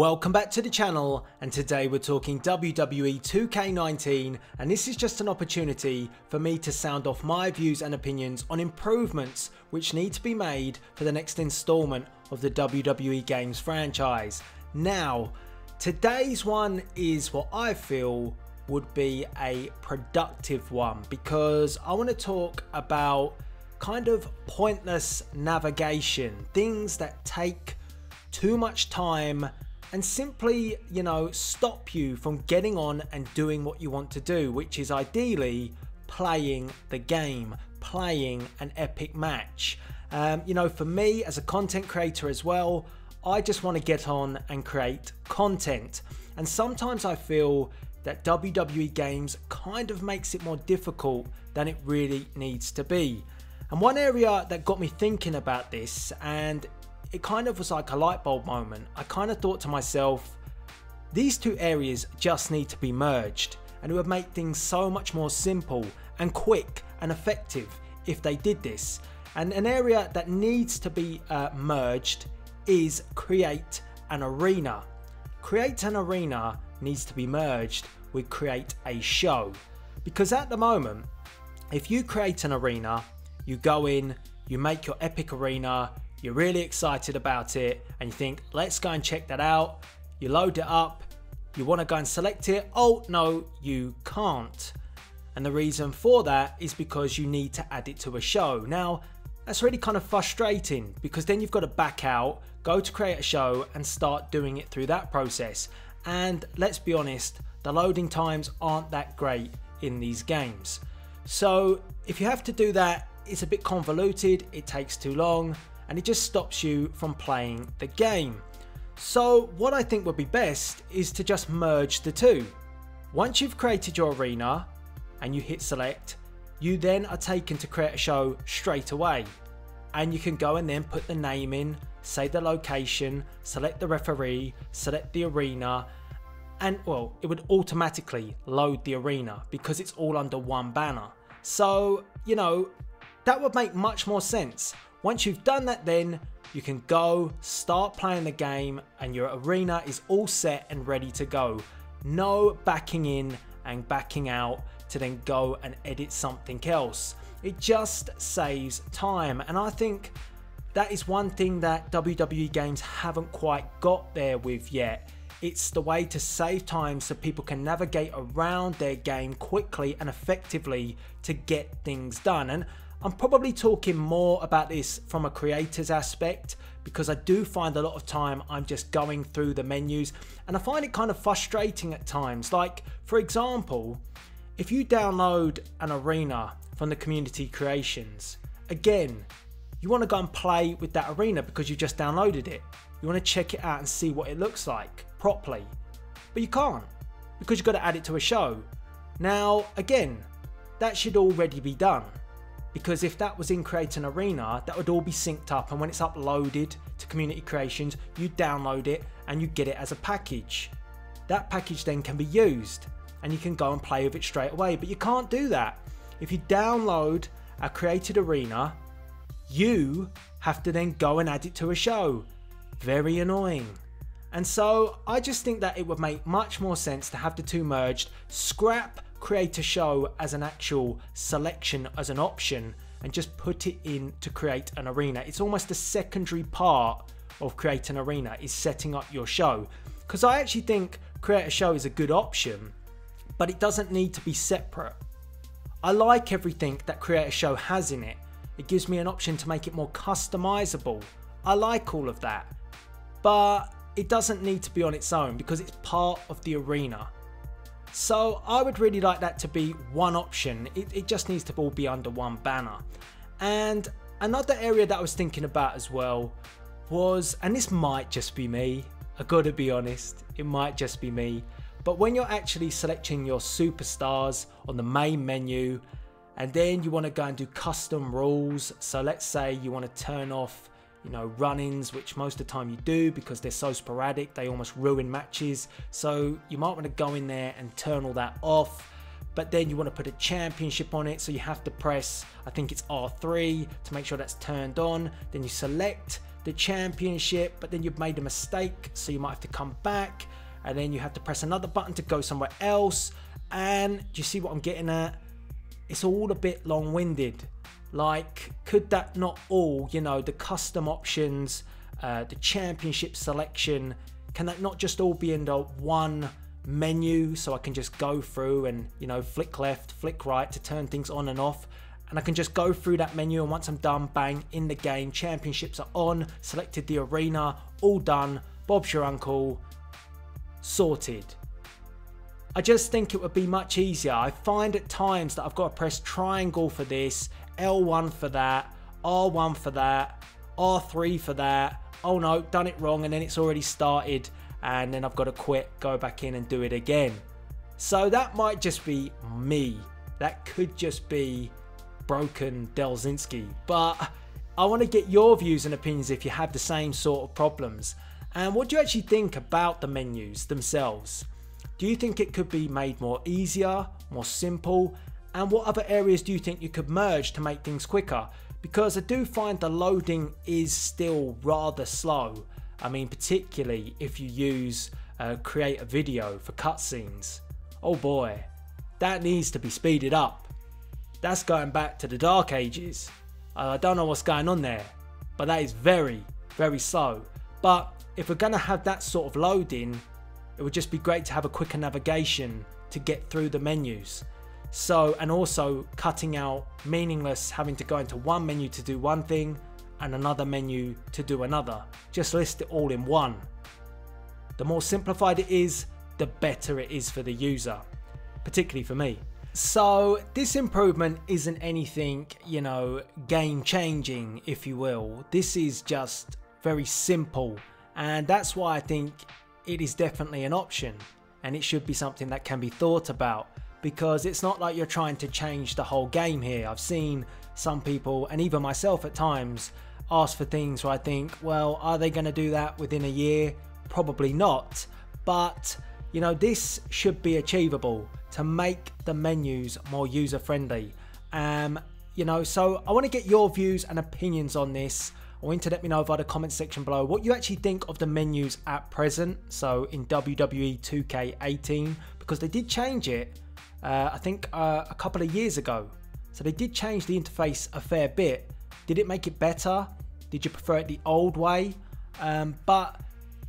Welcome back to the channel, and today we're talking WWE 2K19, and this is just an opportunity for me to sound off my views and opinions on improvements which need to be made for the next installment of the WWE games franchise. Now, today's one is what I feel would be a productive one, because I want to talk about kind of pointless navigation, things that take too much time and simply, stop you from getting on and doing what you want to do, which is ideally playing the game, playing an epic match. For me as a content creator as well, I just want to get on and create content. And sometimes I feel that WWE games kind of makes it more difficult than it really needs to be. And one area that got me thinking about this, and it kind of was like a light bulb moment, I kind of thought to myself, these two areas just need to be merged, and it would make things so much more simple and quick and effective if they did this. And an area that needs to be merged is create an arena. Create an arena needs to be merged with create a show, because at the moment, if you create an arena, you go in, you make your epic arena, you're really excited about it, and you think, let's go and check that out. You load it up, you want to go and select it. Oh no, you can't. And the reason for that is because you need to add it to a show. Now, that's really kind of frustrating, because then you've got to back out, go to create a show and start doing it through that process. And let's be honest, the loading times aren't that great in these games. So if you have to do that, it's a bit convoluted, it takes too long, and it just stops you from playing the game. So what I think would be best is to just merge the two. Once you've created your arena and you hit select, you then are taken to create a show straight away. And you can go and then put the name in, say the location, select the referee, select the arena, and well, it would automatically load the arena because it's all under one banner. So, that would make much more sense. Once you've done that, then you can go start playing the game and your arena is all set and ready to go. No backing in and backing out to then go and edit something else. It just saves time, and I think that is one thing that WWE games haven't quite got there with yet. It's the way to save time so people can navigate around their game quickly and effectively to get things done. And I'm probably talking more about this from a creator's aspect, because I do find a lot of time I'm just going through the menus and I find it kind of frustrating at times. Like, for example, if you download an arena from the community creations, again, you want to go and play with that arena because you just downloaded it. You want to check it out and see what it looks like properly, but you can't because you've got to add it to a show. Now, again, that should already be done, because if that was in Create an Arena, that would all be synced up, and when it's uploaded to Community Creations, you download it and you get it as a package. That package then can be used and you can go and play with it straight away, but you can't do that. If you download a created arena, you have to then go and add it to a show. Very annoying. And so I just think that it would make much more sense to have the two merged, scrap create a show as an actual selection, as an option, and just put it in to create an arena. It's almost a secondary part of create an arena, is setting up your show, because I actually think create a show is a good option, but it doesn't need to be separate. I like everything that create a show has in it. It gives me an option to make it more customizable. I like all of that, but it doesn't need to be on its own because it's part of the arena. So I would really like that to be one option. It just needs to all be under one banner. And another area that I was thinking about as well was, and this might just be me, I gotta be honest, it might just be me, but when you're actually selecting your superstars on the main menu, and then you want to go and do custom rules, so let's say you want to turn off run-ins, which most of the time you do because they're so sporadic, they almost ruin matches. So you might want to go in there and turn all that off, but then you want to put a championship on it, so you have to press, I think it's R3 to make sure that's turned on. Then you select the championship, but then you've made a mistake, so you might have to come back, and then you have to press another button to go somewhere else. And do you see what I'm getting at? It's all a bit long-winded. Like, could that not all, you know, the custom options, the championship selection, can that not just all be in the one menu, so I can just go through and, you know, flick left, flick right to turn things on and off, and I can just go through that menu, and once I'm done, bang, in the game, championships are on, selected the arena, all done, Bob's your uncle, sorted. I just think it would be much easier. I find at times that I've got to press triangle for this, L1 for that, R1 for that, R3 for that. Oh no, done it wrong, and then it's already started, and then I've got to quit, go back in and do it again. So that might just be me. That could just be broken Delzinski. But I want to get your views and opinions if you have the same sort of problems. And what do you actually think about the menus themselves? Do you think it could be made more easier, more simple? And what other areas do you think you could merge to make things quicker? Because I do find the loading is still rather slow. I mean, particularly if you use create a video for cutscenes. Oh boy, that needs to be speeded up. That's going back to the dark ages. I don't know what's going on there, but that is very, very slow. But if we're gonna have that sort of loading, it would just be great to have a quicker navigation to get through the menus. So, and also cutting out meaningless having to go into one menu to do one thing and another menu to do another. Just list it all in one. The more simplified it is, the better it is for the user, particularly for me. So this improvement isn't anything, you know, game changing, if you will. This is just very simple, and that's why I think it is definitely an option, and it should be something that can be thought about, because it's not like you're trying to change the whole game here. I've seen some people, and even myself at times, ask for things where I think, well, are they going to do that within a year? Probably not. But, you know, this should be achievable to make the menus more user friendly. You know, so I want to get your views and opinions on this. I want you to let me know via the comment section below what you actually think of the menus at present, so in WWE 2K18, because they did change it, I think a couple of years ago. So they did change the interface a fair bit. Did it make it better? Did you prefer it the old way? But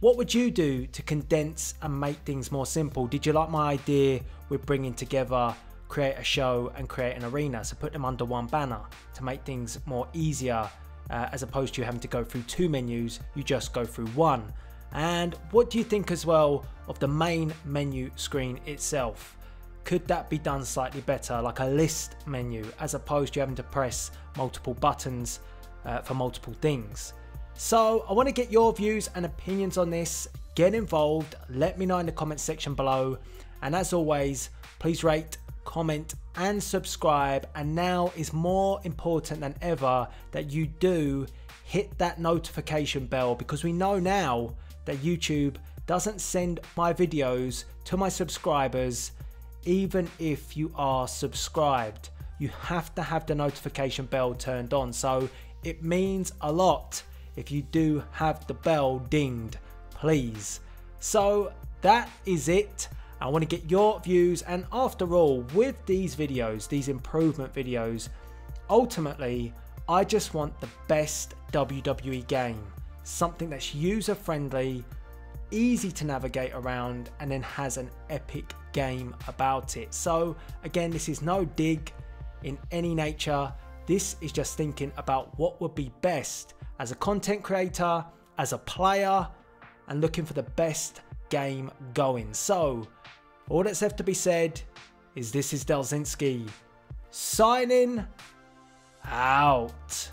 what would you do to condense and make things more simple? Did you like my idea with bringing together create a show and create an arena? So put them under one banner to make things more easier. As opposed to you having to go through two menus, you just go through one. And what do you think as well of the main menu screen itself? Could that be done slightly better, like a list menu, as opposed to having to press multiple buttons for multiple things? So I want to get your views and opinions on this. Get involved, let me know in the comment section below, and as always, please rate, comment and subscribe. And now is more important than ever that you do hit that notification bell, because we know now that YouTube doesn't send my videos to my subscribers even if you are subscribed. You have to have the notification bell turned on, so it means a lot if you do have the bell dinged, please. So that is it. I want to get your views, and after all, with these videos, these improvement videos, ultimately I just want the best WWE game, something that's user friendly, easy to navigate around, and then has an epic game about it. So again, this is no dig in any nature. This is just thinking about what would be best as a content creator, as a player, and looking for the best game going. So all that's left to be said is this is Delzinski signing out.